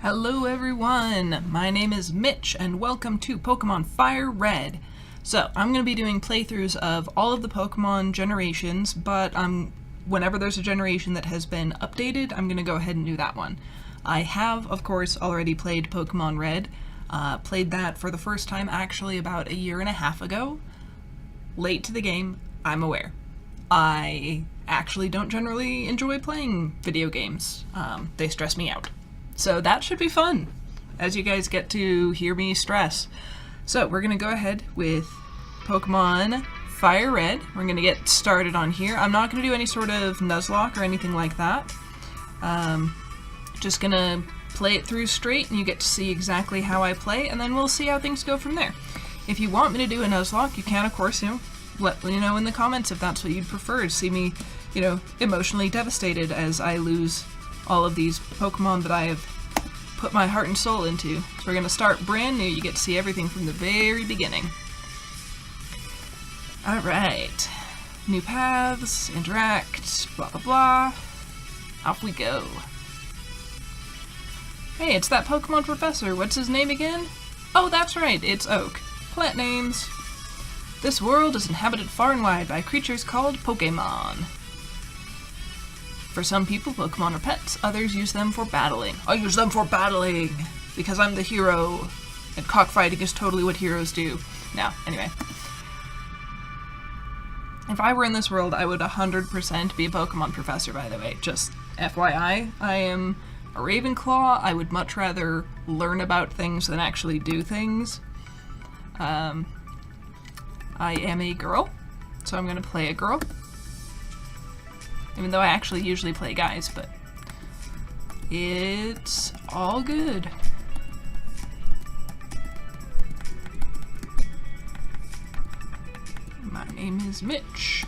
Hello everyone, my name is Mitch and welcome to Pokemon Fire Red. So, I'm going to be doing playthroughs of all of the Pokemon generations, but whenever there's a generation that has been updated, I'm going to go ahead and do that one. I have, of course, already played Pokemon Red. Played that for the first time actually about a year and a half ago. Late to the game, I'm aware. I actually don't generally enjoy playing video games. They stress me out. So that should be fun, as you guys get to hear me stress. So we're going to go ahead with Pokemon Fire Red. We're going to get started on here. I'm not going to do any sort of nuzlock or anything like that. Just going to play it through straight, and you get to see exactly how I play, and then we'll see how things go from there. If you want me to do a nuzlock, you can, of course, let me know in the comments if that's what you'd prefer, to see me, emotionally devastated as I lose all of these Pokemon that I have put my heart and soul into. So we're going to start brand new. You get to see everything from the very beginning. Alright. New paths, interact, blah blah blah. Off we go. Hey, it's that Pokemon professor. What's his name again? Oh, that's right, it's Oak. Plant names. This world is inhabited far and wide by creatures called Pokemon. For some people, Pokemon are pets, others use them for battling. I use them for battling! Because I'm the hero, and cockfighting is totally what heroes do. Now, anyway. If I were in this world, I would 100% be a Pokemon professor, by the way. Just FYI, I am a Ravenclaw. I would much rather learn about things than actually do things. I am a girl, so I'm gonna play a girl. Even though I actually usually play guys, but it's all good. My name is Mitch.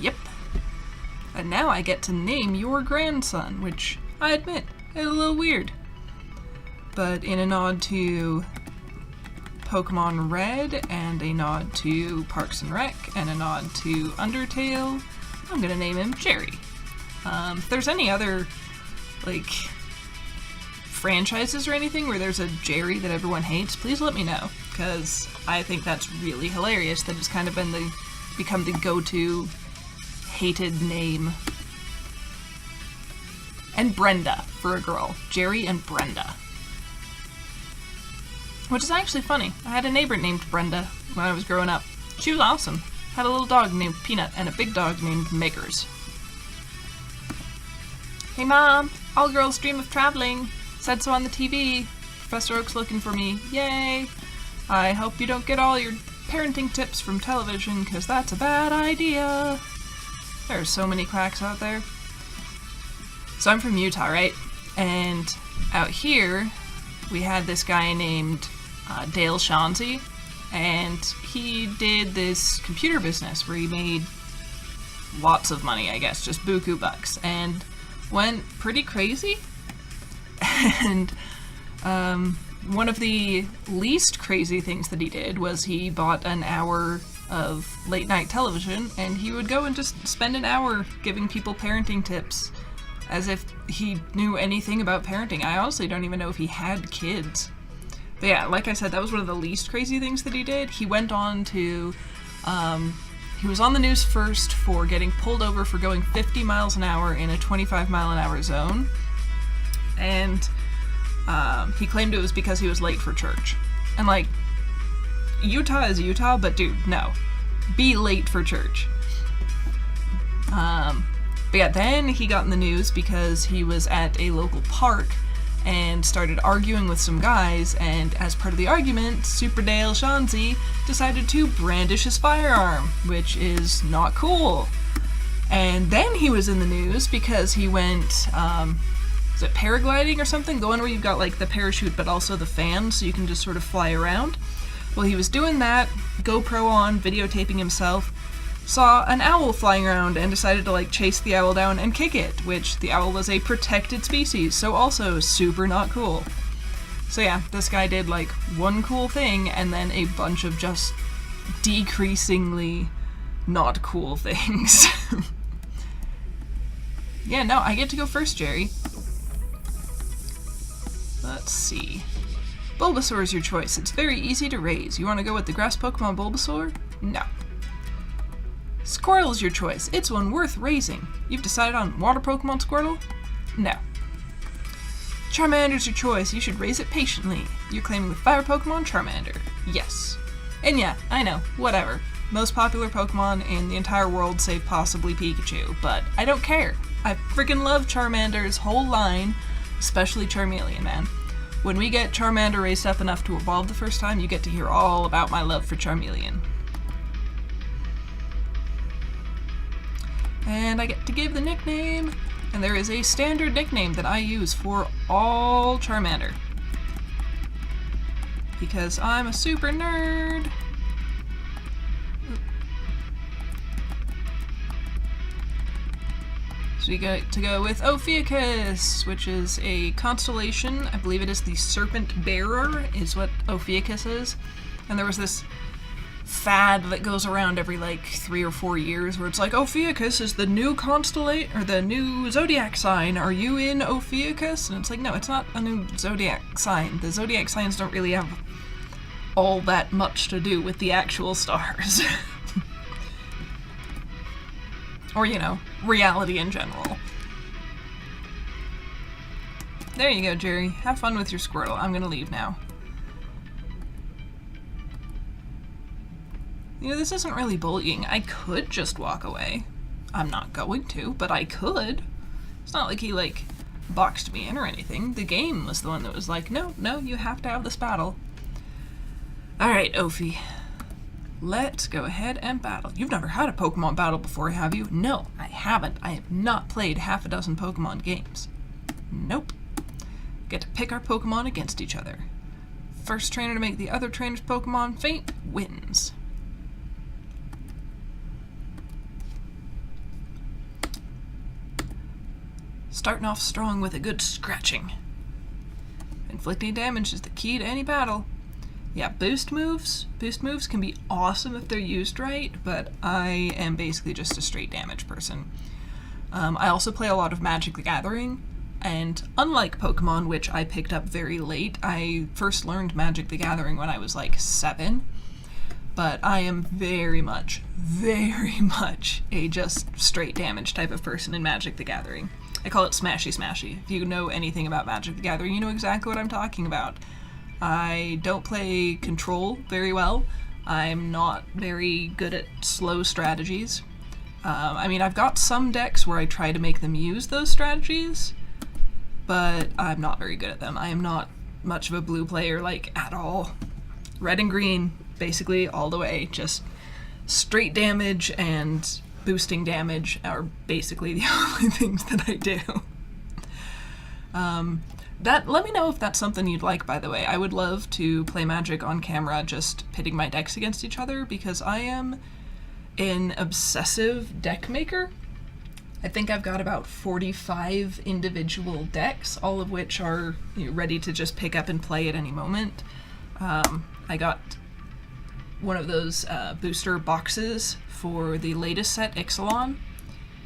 Yep. And now I get to name your grandson, which I admit is a little weird. But in a nod to Pokemon Red, and a nod to Parks and Rec, and a nod to Undertale, I'm gonna name him Jerry. If there's any other, franchises or anything where there's a Jerry that everyone hates, please let me know, because I think that's really hilarious that it's kind of become the go-to hated name. And Brenda, for a girl. Jerry and Brenda. Which is actually funny. I had a neighbor named Brenda when I was growing up. She was awesome. Had a little dog named Peanut and a big dog named Makers. Hey Mom, all girls dream of traveling. Said so on the TV. Professor Oak's looking for me. Yay! I hope you don't get all your parenting tips from television, because that's a bad idea. There are so many quacks out there. So I'm from Utah, right? And out here, we had this guy named Dale Shaughnessy, and he did this computer business where he made lots of money, I guess, just buku bucks, and went pretty crazy. And one of the least crazy things that he did was he bought an hour of late night television, and he would go and just spend an hour giving people parenting tips as if he knew anything about parenting. I honestly don't even know if he had kids. But yeah, like I said, that was one of the least crazy things that he did. He went on to, he was on the news first for getting pulled over for going 50 miles an hour in a 25 mile an hour zone. And he claimed it was because he was late for church. And Utah is Utah, but dude, no. Be late for church. But yeah, then he got in the news because he was at a local park and started arguing with some guys, and as part of the argument, Super Dale Shaughnessy decided to brandish his firearm, which is not cool. And then he was in the news because he went, is it paragliding or something? The one where you've got the parachute but also the fan, so you can just sort of fly around. Well, he was doing that, GoPro on, videotaping himself, saw an owl flying around and decided to chase the owl down and kick it, which the owl was a protected species, so also super not cool. So yeah, this guy did one cool thing and then a bunch of just decreasingly not cool things. Yeah, no, I get to go first, Jerry. let's see. Bulbasaur is your choice. It's very easy to raise. You want to go with the grass Pokemon Bulbasaur? No. Squirtle is your choice. It's one worth raising. You've decided on water Pokemon Squirtle? No. Charmander's your choice. You should raise it patiently. You're claiming the fire Pokemon Charmander. Yes. And yeah, I know, whatever. Most popular Pokemon in the entire world save possibly Pikachu, but I don't care. I freaking love Charmander's whole line, especially Charmeleon, man. When we get Charmander raised up enough to evolve the first time, you get to hear all about my love for Charmeleon. And I get to give the nickname, and there is a standard nickname that I use for all Charmander. Because I'm a super nerd. So we get to go with Ophiuchus, which is a constellation. I believe it is the Serpent Bearer, is what Ophiuchus is. And there was this fad that goes around every like 3 or 4 years where it's like, Ophiuchus is the new constellation, or the new zodiac sign. Are you in Ophiuchus? And it's like, no, it's not a new zodiac sign. The zodiac signs don't really have all that much to do with the actual stars. Or, you know, reality in general. There you go, Jerry. Have fun with your Squirtle. I'm gonna leave now. You know, this isn't really bullying. I could just walk away. I'm not going to, but I could. It's not like he, like, boxed me in or anything. The game was the one that was like, no, you have to have this battle. Alright, Ophi. Let's go ahead and battle. You've never had a Pokemon battle before, have you? No, I haven't. I have not played half a dozen Pokemon games. Nope. Get to pick our Pokemon against each other. First trainer to make the other trainer's Pokemon faint wins. Starting off strong with a good scratching. Inflicting damage is the key to any battle. Yeah, boost moves can be awesome if they're used right, but I am basically just a straight damage person. I also play a lot of Magic the Gathering, and unlike Pokemon, which I picked up very late, I first learned Magic the Gathering when I was like 7, but I am very much a just straight damage type of person in Magic the Gathering. I call it Smashy Smashy. If you know anything about Magic the Gathering, you know exactly what I'm talking about. I don't play Control very well. I'm not very good at slow strategies. I mean, I've got some decks where I try to make them use those strategies, but I'm not very good at them. I am not much of a blue player, like, at all. Red and green, basically, all the way. Just straight damage and boosting damage are basically the only things that I do. Let me know if that's something you'd like, by the way. I would love to play Magic on camera, just pitting my decks against each other, because I am an obsessive deck maker. I think I've got about 45 individual decks, all of which are, you know, ready to just pick up and play at any moment. I got one of those booster boxes for the latest set, Ixalan,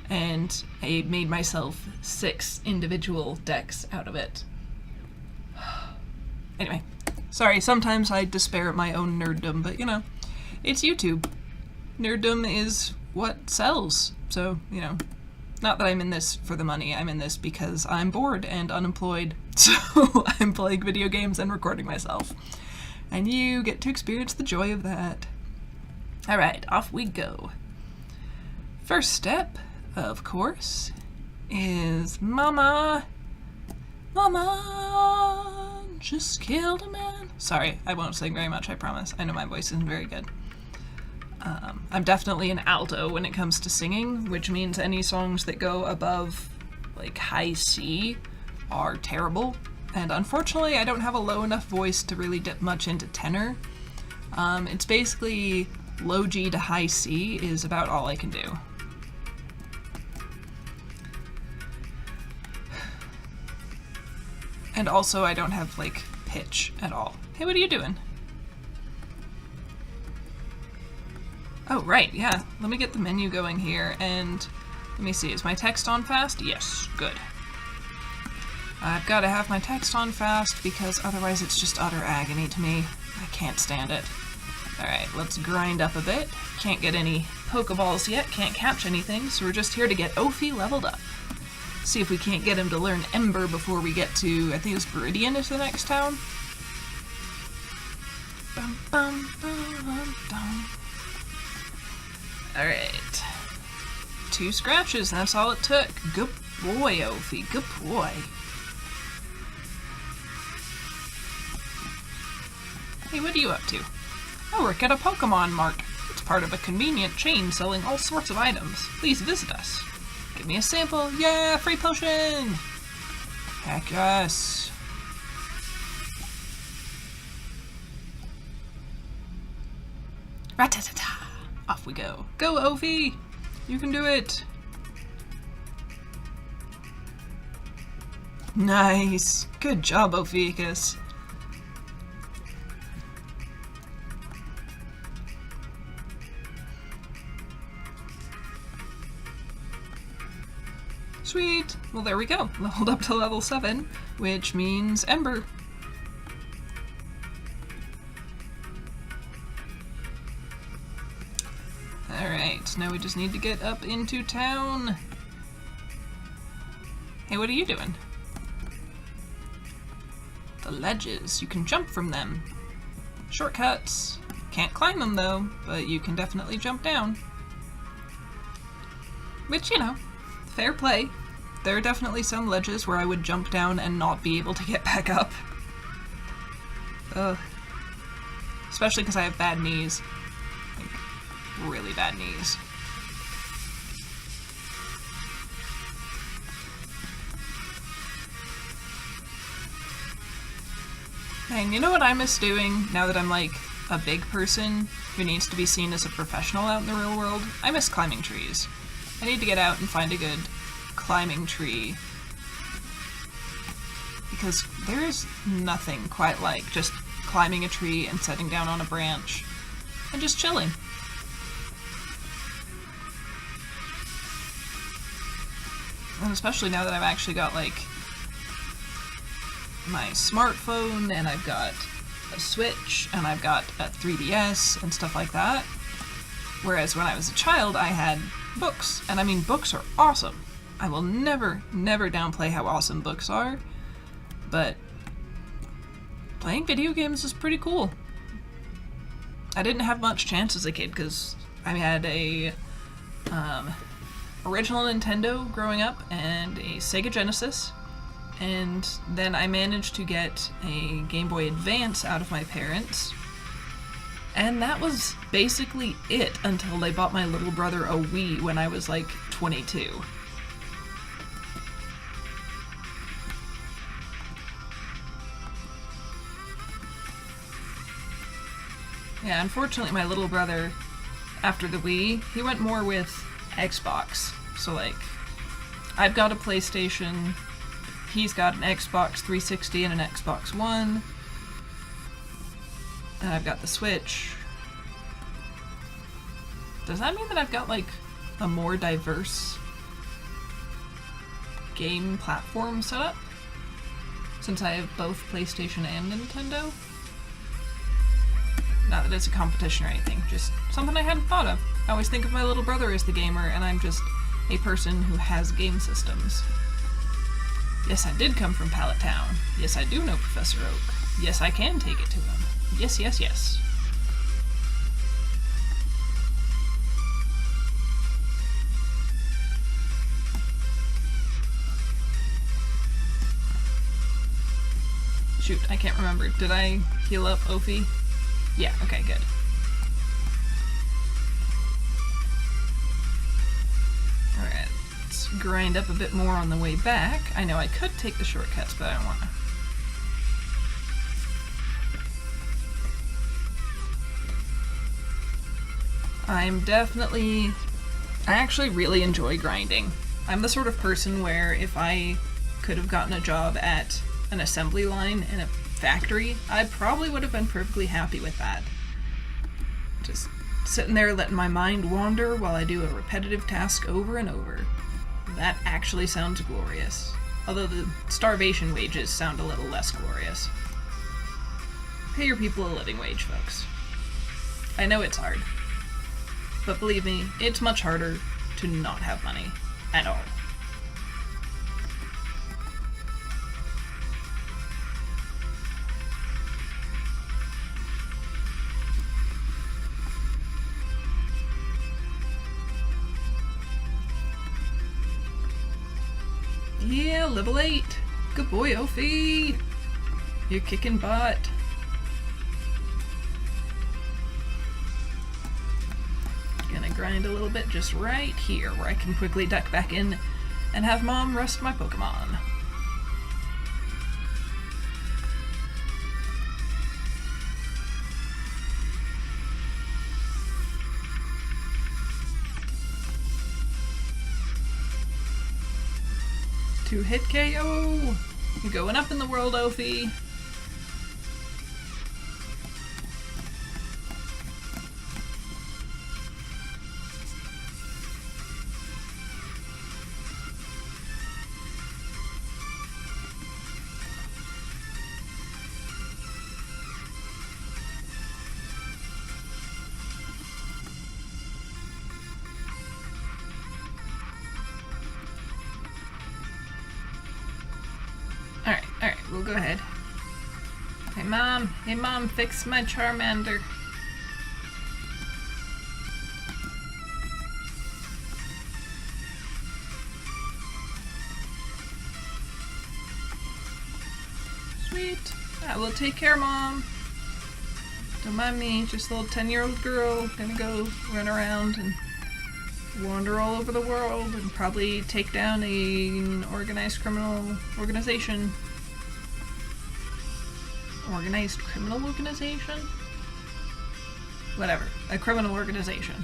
and I made myself 6 individual decks out of it. Anyway, sorry, sometimes I despair at my own nerddom, but you know, it's YouTube. Nerddom is what sells, so, you know, not that I'm in this for the money, I'm in this because I'm bored and unemployed, so I'm playing video games and recording myself. And you get to experience the joy of that. Alright, off we go. First step, of course, is Mama just killed a man. Sorry, I won't sing very much, I promise. I know my voice isn't very good. I'm definitely an alto when it comes to singing, which means any songs that go above, like, high C are terrible. And unfortunately, I don't have a low enough voice to really dip much into tenor. It's basically low G to high C is about all I can do. And also, I don't have, like, pitch at all. Hey, what are you doing? Oh, right, yeah. Let me get the menu going here, and let me see, is my text on fast? Yes, good. I've got to have my text on fast because otherwise it's just utter agony to me. I can't stand it. Alright, let's grind up a bit. Can't get any Pokeballs yet, can't catch anything, so we're just here to get Ophi leveled up. See if we can't get him to learn Ember before we get to, I think it's Viridian is the next town. Alright. 2 scratches, that's all it took. Good boy, Ophi, good boy. Hey, what are you up to? I work at a Pokemon Mart. It's part of a convenient chain selling all sorts of items. Please visit us. Give me a sample. Yeah, free potion! Heck yes. Ratatata! Off we go. Go, Ophi! You can do it! Nice! Good job, Ophiuchus. Sweet! Well, there we go. Leveled up to level 7, which means Ember. Alright, now we just need to get up into town. Hey, what are you doing? The ledges. You can jump from them. Shortcuts. Can't climb them, though, but you can definitely jump down. Which, you know, fair play. There are definitely some ledges where I would jump down and not be able to get back up. Ugh. Especially because I have bad knees. Like, really bad knees. And you know what I miss doing now that I'm like a big person who needs to be seen as a professional out in the real world? I miss climbing trees. I need to get out and find a good climbing tree, because there's nothing quite like just climbing a tree and sitting down on a branch and just chilling. And especially now that I've actually got like my smartphone and I've got a Switch and I've got a 3DS and stuff like that. Whereas when I was a child I had books, and I mean books are awesome. I will never downplay how awesome books are, but playing video games is pretty cool. I didn't have much chance as a kid because I had a original Nintendo growing up and a Sega Genesis, and then I managed to get a Game Boy Advance out of my parents, and that was basically it until they bought my little brother a Wii when I was like 22. Yeah, unfortunately my little brother, after the Wii, he went more with Xbox. So like, I've got a PlayStation, he's got an Xbox 360 and an Xbox One, and I've got the Switch. Does that mean that I've got like a more diverse game platform setup? Since I have both PlayStation and Nintendo? Not that it's a competition or anything, just something I hadn't thought of. I always think of my little brother as the gamer, and I'm just a person who has game systems. Yes, I did come from Pallet Town. Yes, I do know Professor Oak. Yes, I can take it to him. Yes, yes, yes. Shoot, I can't remember. Did I heal up Ophi? Yeah, okay, good. Alright, let's grind up a bit more on the way back. I know I could take the shortcuts, but I don't want to. I actually really enjoy grinding. I'm the sort of person where if I could have gotten a job at an assembly line in a factory, I probably would have been perfectly happy with that. Just sitting there letting my mind wander while I do a repetitive task over and over. That actually sounds glorious. Although the starvation wages sound a little less glorious. Pay your people a living wage, folks. I know it's hard. But believe me, it's much harder to not have money at all. Yeah, level 8. Good boy, Ophi. You're kicking butt. Gonna grind a little bit just right here where I can quickly duck back in and have Mom rest my Pokemon. Two-hit KO! You're going up in the world, Ophi. Alright, we'll go ahead. Hey mom, fix my Charmander. Sweet. I will take care, Mom. Don't mind me, just a little 10-year-old girl gonna go run around and wander all over the world and probably take down an organized criminal organization. Organized criminal organization? Whatever. A criminal organization.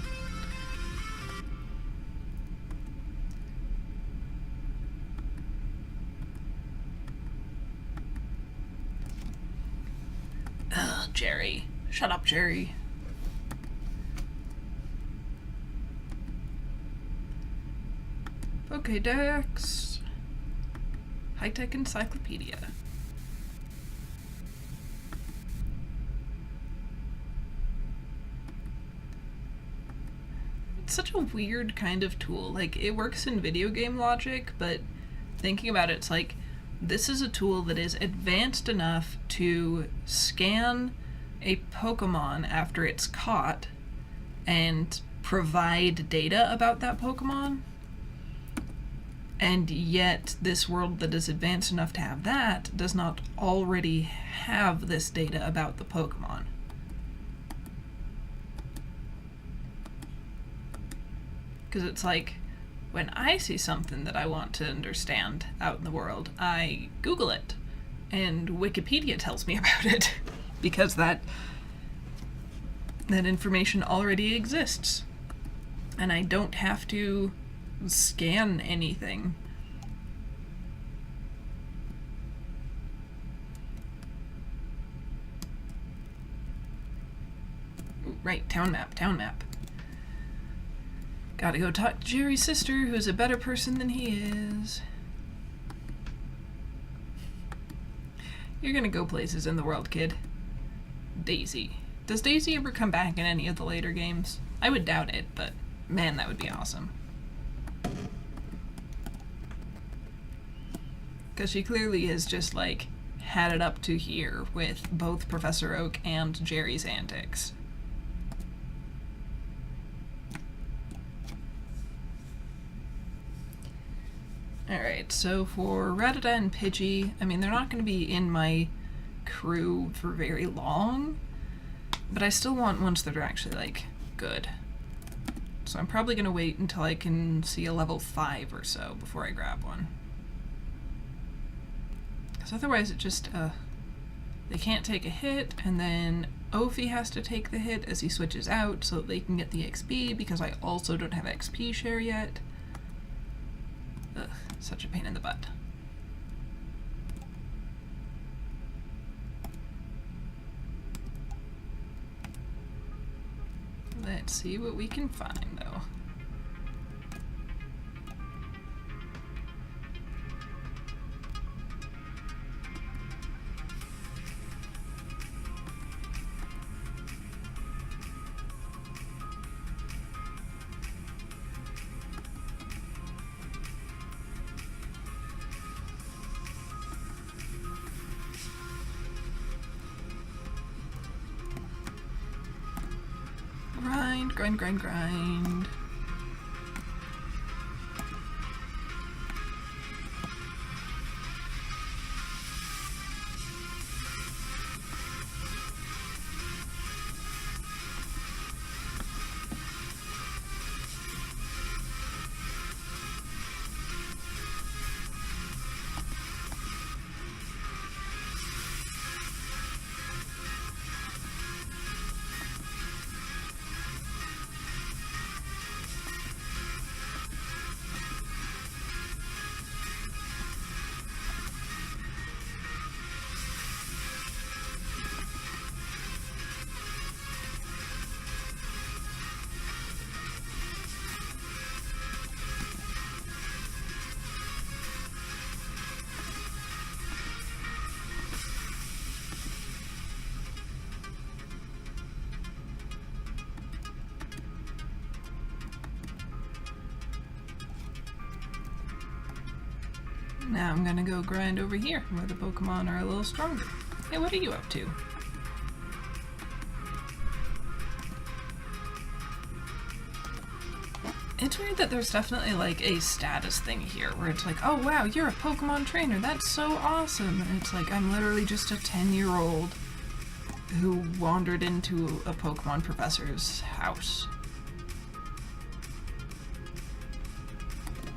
Ugh, Jerry. Shut up, Jerry. Okay, Dex. High-tech encyclopedia. It's such a weird kind of tool. Like, it works in video game logic, but thinking about it, it's like, this is a tool that is advanced enough to scan a Pokemon after it's caught and provide data about that Pokemon. And yet, this world that is advanced enough to have that does not already have this data about the Pokemon. Because it's like, when I see something that I want to understand out in the world, I Google it, and Wikipedia tells me about it, because that information already exists, and I don't have to scan anything. Ooh, right, town map. Gotta go talk to Jerry's sister, who's a better person than he is. You're gonna go places in the world, kid. Daisy. Does Daisy ever come back in any of the later games? I would doubt it, but man, that would be awesome. Because she clearly has just, like, had it up to here with both Professor Oak and Jerry's antics. Alright, so for Rattata and Pidgey, I mean, they're not going to be in my crew for very long, but I still want ones that are actually, like, good. So I'm probably going to wait until I can see a level 5 or so before I grab one. Because otherwise it just, they can't take a hit, and then Ophi has to take the hit as he switches out so that they can get the XP, because I also don't have XP share yet. Ugh, such a pain in the butt. Let's see what we can find, though. grind, grind, grind. Now I'm gonna go grind over here where the Pokemon are a little stronger. Hey, what are you up to? It's weird that there's definitely like a status thing here where it's like, oh wow, you're a Pokemon trainer, that's so awesome. And it's like, I'm literally just a 10-year-old who wandered into a Pokemon professor's house.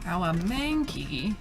Now a Mankey.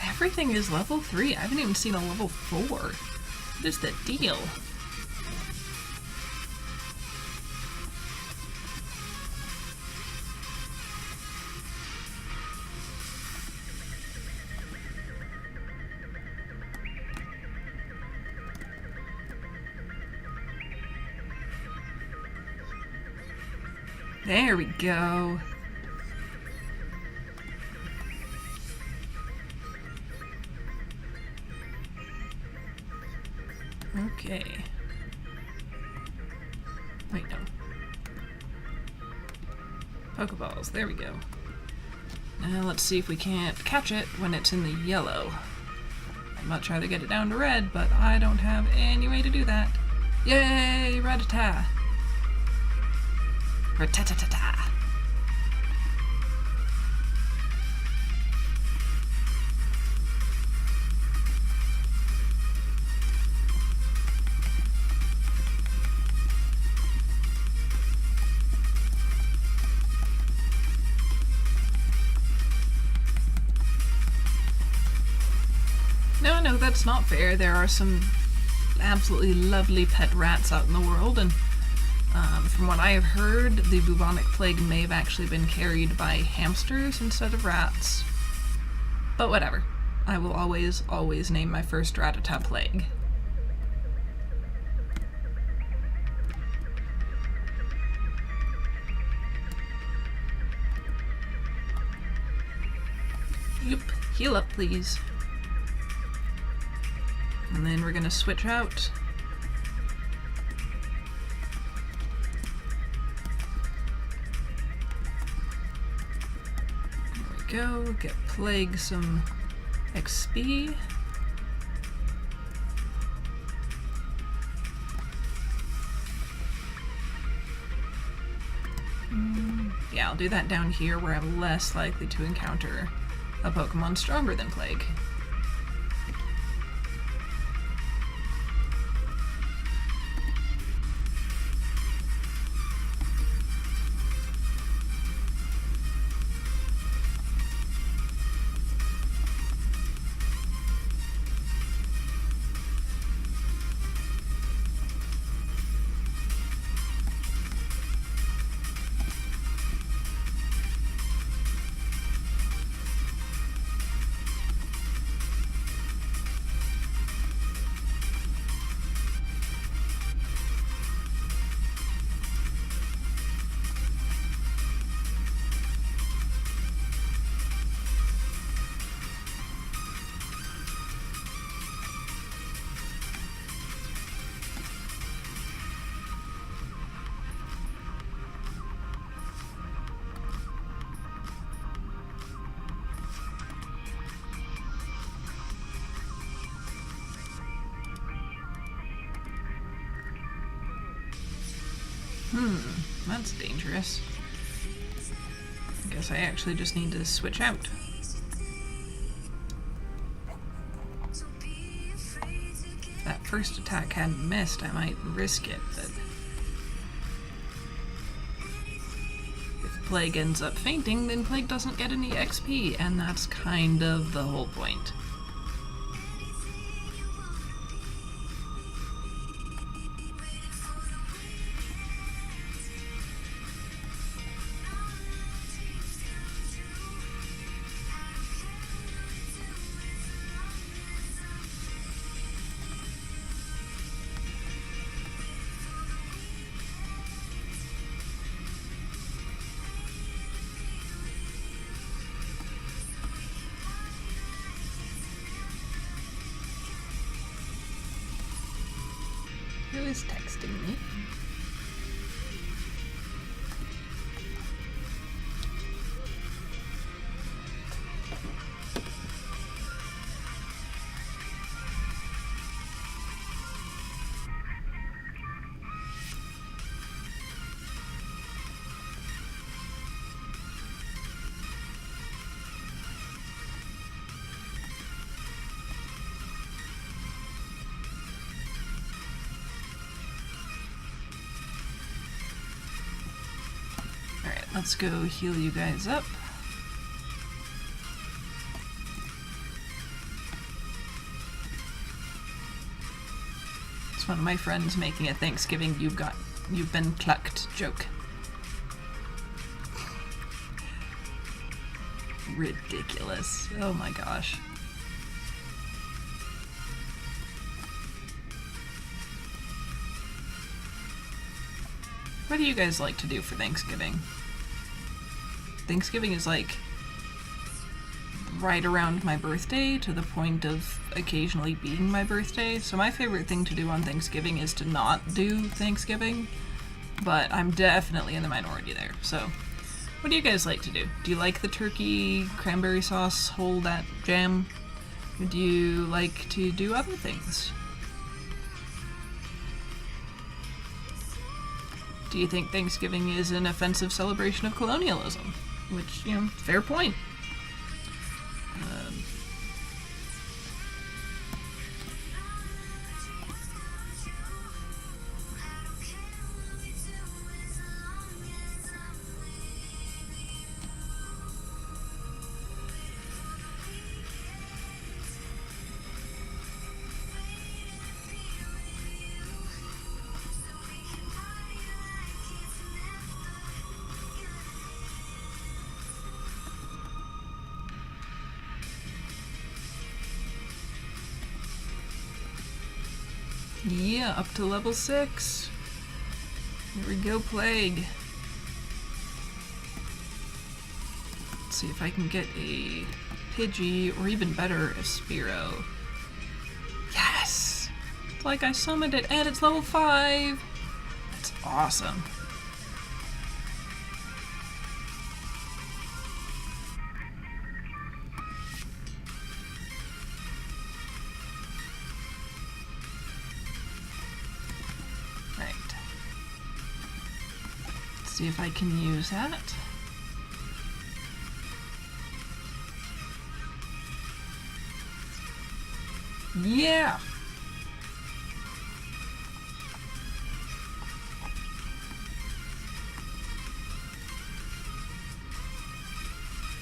Everything is level 3. I haven't even seen a level 4. What is the deal? There we go. Okay. Wait, no. Pokeballs, there we go. Now let's see if we can't catch it when it's in the yellow. I'd much rather get it down to red, but I don't have any way to do that. Yay, Rattata! Rattata! No, that's not fair. There are some absolutely lovely pet rats out in the world, and from what I have heard, the bubonic plague may have actually been carried by hamsters instead of rats. But whatever. I will always, always name my first Rattata plague. Yep, heal up, please. And then we're gonna switch out. There we go, get Plague some XP. Yeah, I'll do that down here where I'm less likely to encounter a Pokemon stronger than Plague. That's dangerous. I guess I actually just need to switch out. If that first attack hadn't missed, I might risk it, but if Plague ends up fainting, then Plague doesn't get any XP, and that's kind of the whole point. Who is texting me? Let's go heal you guys up. It's one of my friends making a Thanksgiving you've been clucked joke. Ridiculous. Oh my gosh. What do you guys like to do for Thanksgiving? Thanksgiving is like right around my birthday to the point of occasionally being my birthday. So my favorite thing to do on Thanksgiving is to not do Thanksgiving, but I'm definitely in the minority there. So what do you guys like to do? Do you like the turkey, cranberry sauce, whole that jam? Or do you like to do other things? Do you think Thanksgiving is an offensive celebration of colonialism? Which, you know, fair point. Yeah, up to level 6. Here we go, Plague. Let's see if I can get a Pidgey, or even better, a Spearow. Yes! It's like I summoned it, and it's level 5! That's awesome. See if I can use that. Yeah!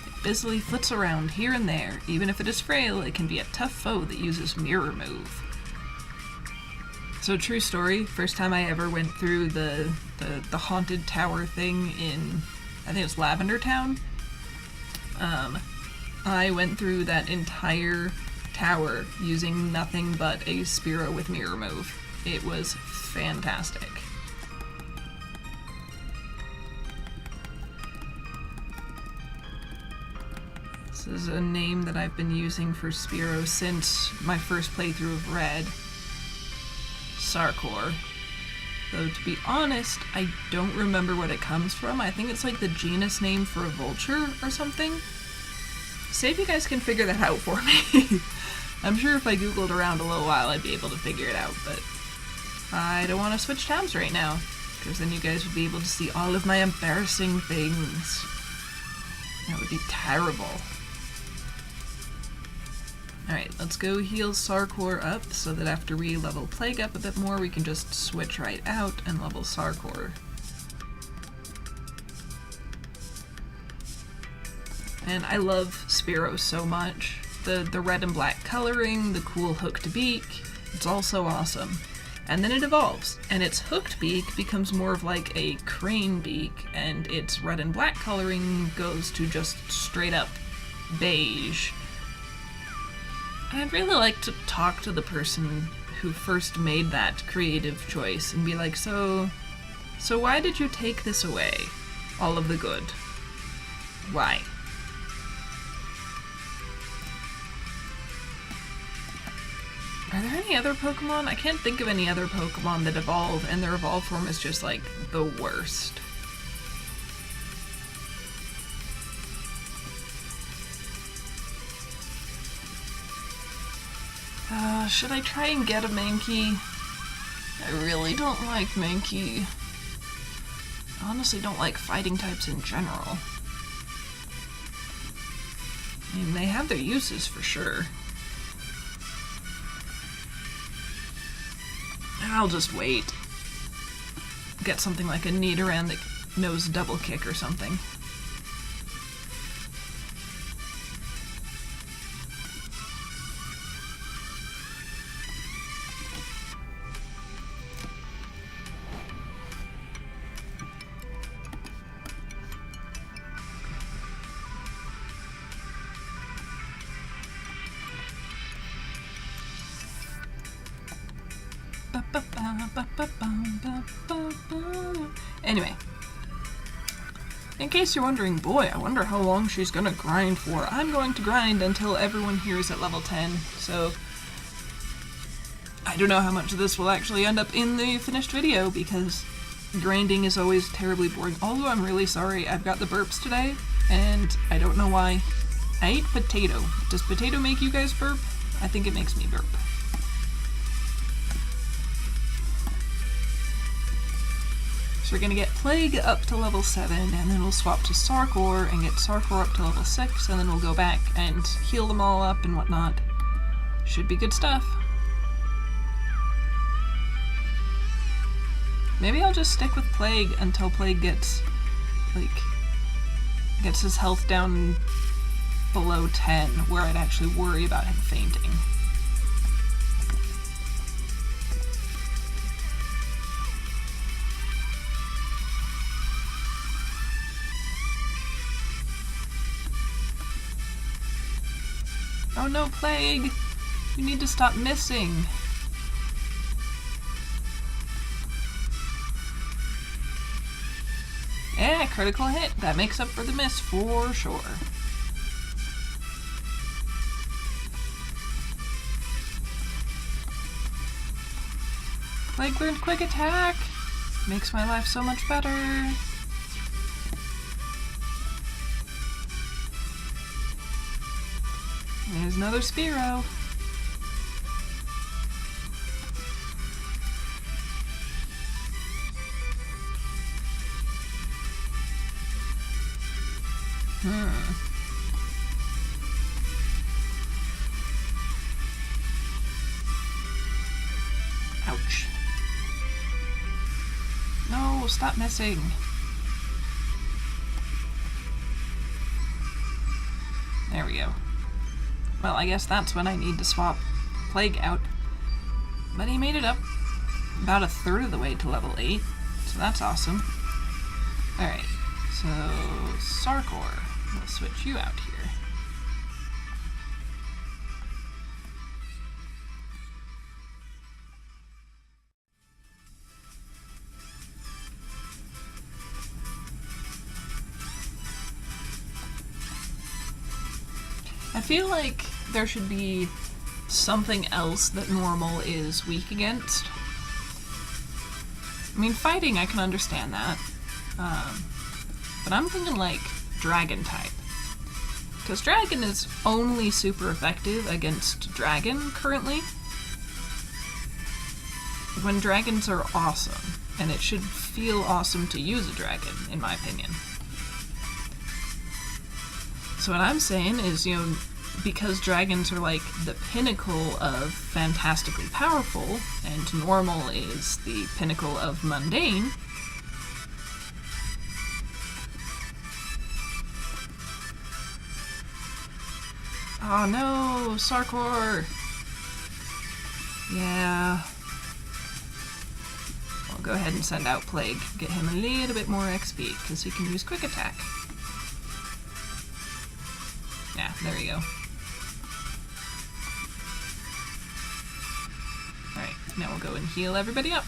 It busily flits around here and there. Even if it is frail, it can be a tough foe that uses Mirror Move. So, true story, first time I ever went through the haunted tower thing in, I think it was Lavender Town. I went through that entire tower using nothing but a Spearow with Mirror Move. It was fantastic. This is a name that I've been using for Spearow since my first playthrough of Red. Sarkor. Though, to be honest, I don't remember what it comes from. I think it's like the genus name for a vulture or something. See if you guys can figure that out for me. I'm sure if I googled around a little while I'd be able to figure it out, but I don't want to switch tabs right now. because then you guys would be able to see all of my embarrassing things. That would be terrible. Alright, let's go heal Sarkor up so that after we level Plague up a bit more, we can just switch right out and level Sarkor. And I love Spearow so much. The red and black coloring, the cool hooked beak, it's all so awesome. And then it evolves, and its hooked beak becomes more of like a crane beak, and its red and black coloring goes to just straight up beige. And I'd really like to talk to the person who first made that creative choice and be like, so why did you take this away? All of the good. Why? Are there any other Pokemon? I can't think of any other Pokemon that evolve, and their evolved form is just, like, the worst. Should I try and get a Mankey? I really don't like Mankey. I honestly don't like fighting types in general. I mean, they have their uses for sure. I'll just wait. Get something like a Nidoran that knows double kick or something. Anyway, in case you're wondering, boy, I wonder how long she's gonna grind for. I'm going to grind until everyone here is at level 10, so I don't know how much of this will actually end up in the finished video, because grinding is always terribly boring. Although I'm really sorry, I've got the burps today, and I don't know why. I ate potato. Does potato make you guys burp? I think it makes me burp. So we're gonna get Plague up to level 7, and then we'll swap to Sarkor and get Sarkor up to level 6, and then we'll go back and heal them all up and whatnot. Should be good stuff. Maybe I'll just stick with Plague until Plague gets his health down below 10, where I'd actually worry about him fainting. Oh no, Plague! You need to stop missing! Yeah, critical hit! That makes up for the miss, for sure. Plague learned Quick Attack! Makes my life so much better! There's another Spearow. Ouch. No, stop missing. There we go. Well, I guess that's when I need to swap Plague out. But he made it up about a third of the way to level 8, so that's awesome. Alright, so Sarkor, we'll switch you out here. I feel like there should be something else that normal is weak against. I mean, fighting, I can understand that. But I'm thinking like dragon type. Because dragon is only super effective against dragon currently. When dragons are awesome. and it should feel awesome to use a dragon, in my opinion. So what I'm saying is, because dragons are like the pinnacle of fantastically powerful, and normal is the pinnacle of mundane, oh no, Sarkor! Yeah. I'll go ahead and send out Plague. Get him a little bit more XP, because he can use Quick Attack. Yeah, there you go. Alright, now we'll go and heal everybody up.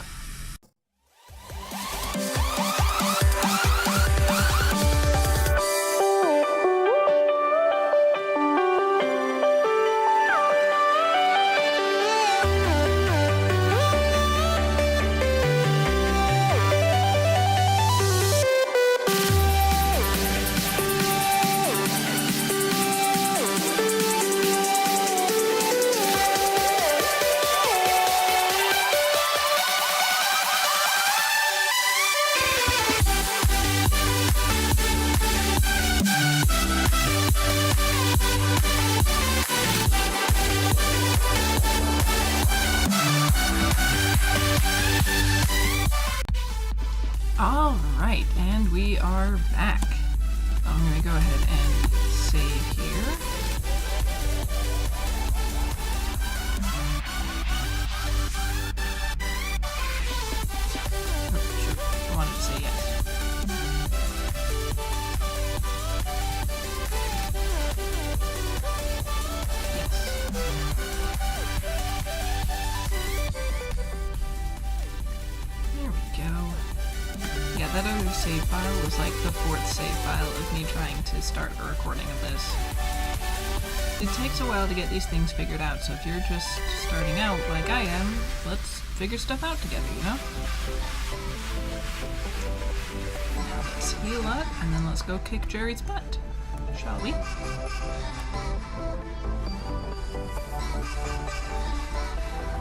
Alright, and we are back. I'm going to go ahead and save here. Oh, shoot. I wanted to say yes. There we go. Yeah, that other save file was like the 4th save file of me trying to start a recording of this. It takes a while to get these things figured out, so if you're just starting out like I am, let's figure stuff out together, Now let's heal up, and then let's go kick Jerry's butt, shall we?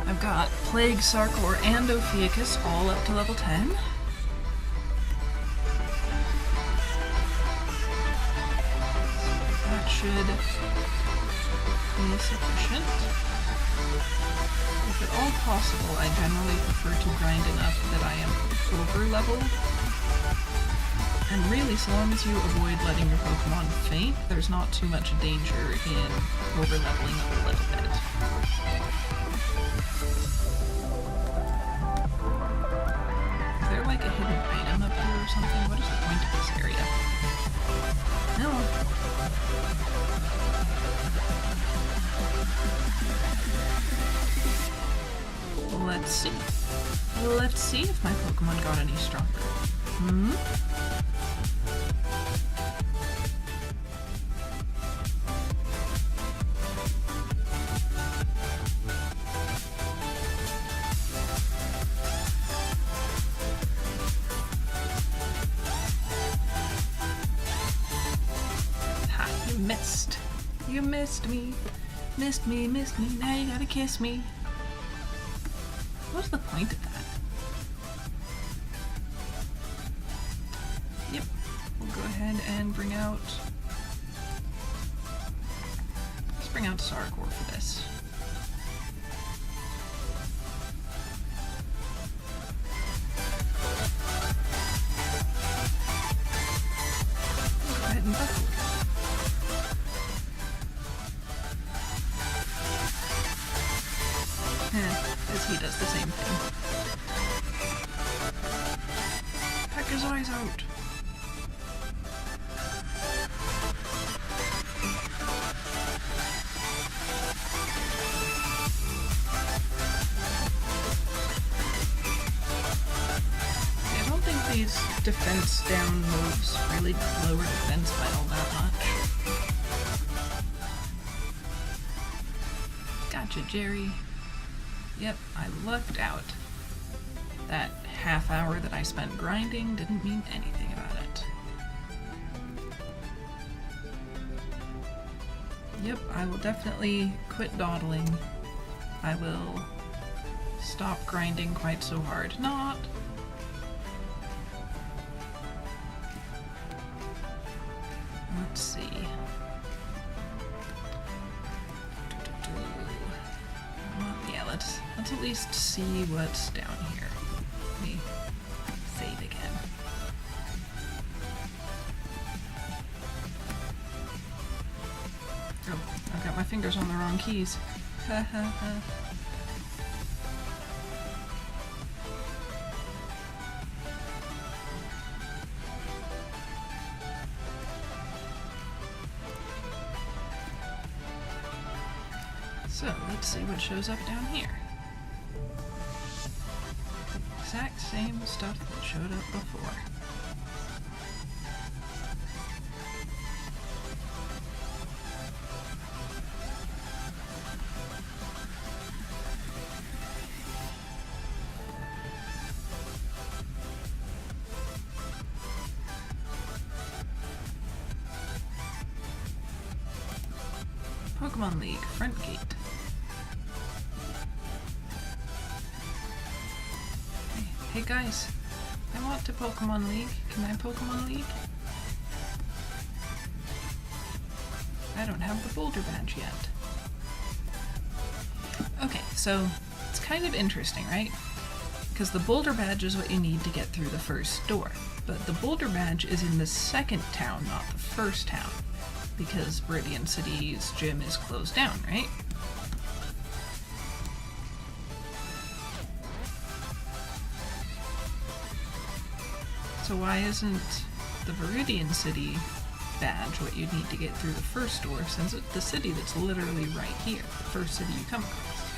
I've got Plague, Sarkor, and Ophiuchus all up to level 10. Should be sufficient. If at all possible, I generally prefer to grind enough that I am over-leveled. And really, so long as you avoid letting your Pokemon faint, there's not too much danger in over-leveling a little bit. Is there like a hidden item up here or something? What is the point of this area? No. Let's see. Let's see if my Pokemon got any stronger. Ha, you missed. You missed me. Missed me, now you gotta kiss me. What's the point of that? Yep, we'll go ahead and bring out... Let's bring out Sarkor for this. Go ahead and buckle. As he does the same thing. Peck his eyes out. I don't think these defense down moves really lower defense by all that much. Gotcha, Jerry. Yep, I lucked out. That half hour that I spent grinding didn't mean anything about it. Yep, I will definitely quit dawdling. I will stop grinding quite so hard. Not at least see what's down here. Let me save again. Oh, I've got my fingers on the wrong keys. Ha ha ha. So, let's see what shows up down here. Exact same stuff that showed up before. Pokemon League, front gate. Hey guys, I want to Pokemon League. Can I Pokemon League? I don't have the Boulder Badge yet. Okay, so it's kind of interesting, right? Because the Boulder Badge is what you need to get through the first door. But the Boulder Badge is in the second town, not the first town. Because Viridian City's gym is closed down, right? So why isn't the Viridian City badge what you need to get through the first door, since it's the city that's literally right here, the first city you come across?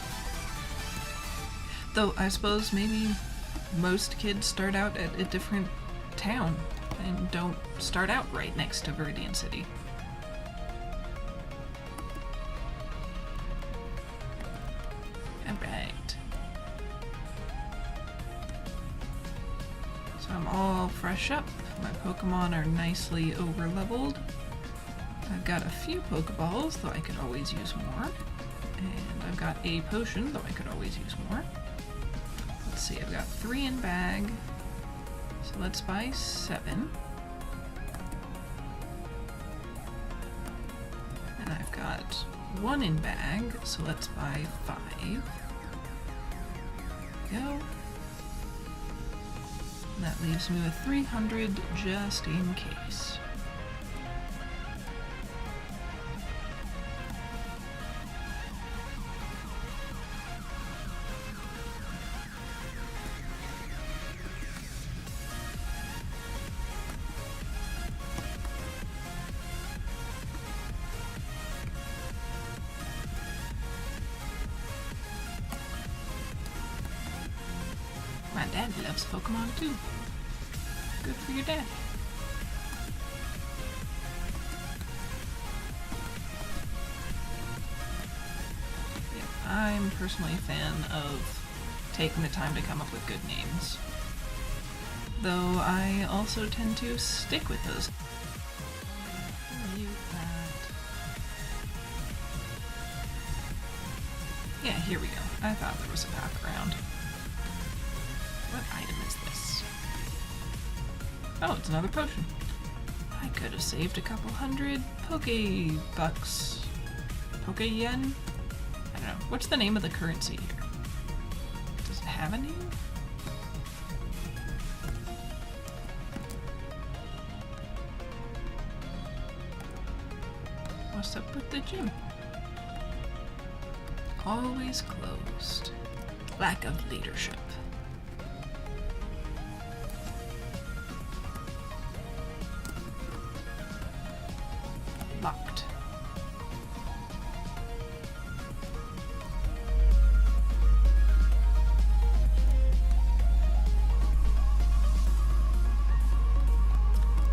Though I suppose maybe most kids start out at a different town and don't start out right next to Viridian City. Alright. So I'm all fresh up. My Pokemon are nicely over-leveled. I've got a few Pokeballs, though I could always use more. And I've got a potion, though I could always use more. Let's see, I've got 3 in bag. So let's buy 7. And I've got 1 in bag, so let's buy 5. There we go. And that leaves me with 300 just in case. My dad loves Pokemon too. Good for your dad. Yeah, I'm personally a fan of taking the time to come up with good names. Though I also tend to stick with those. Mute that. Yeah, here we go. I thought there was a pack around. What item is this? Oh, it's another potion. I could have saved a couple hundred Poke-Bucks. Poke-Yen? I don't know. What's the name of the currency here? Does it have a name? What's up with the gym? Always closed. Lack of leadership. Locked.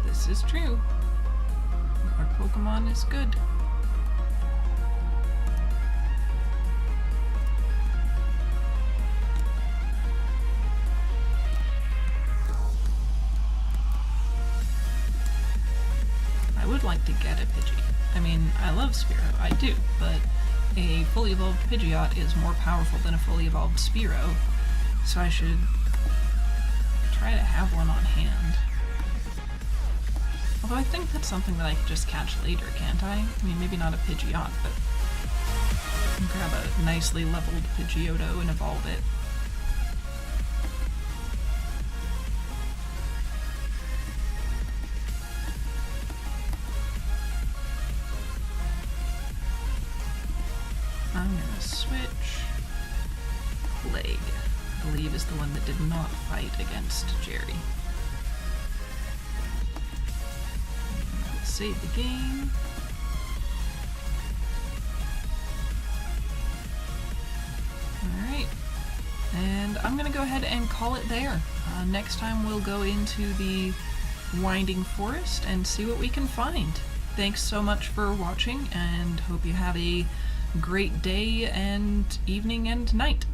This is true. Our Pokemon is good. I would like to get a Pidgey. I mean, I love Spearow, I do, but a fully evolved Pidgeot is more powerful than a fully evolved Spearow, so I should try to have one on hand. Although I think that's something that I could just catch later, can't I? I mean, maybe not a Pidgeot, but Grab a nicely leveled Pidgeotto and evolve it. I'm gonna switch. Plague, I believe, is the one that did not fight against Jerry. Let's save the game. Alright, and I'm gonna go ahead and call it there. Next time we'll go into the Winding Forest and see what we can find. Thanks so much for watching, and hope you have a great day and evening and night.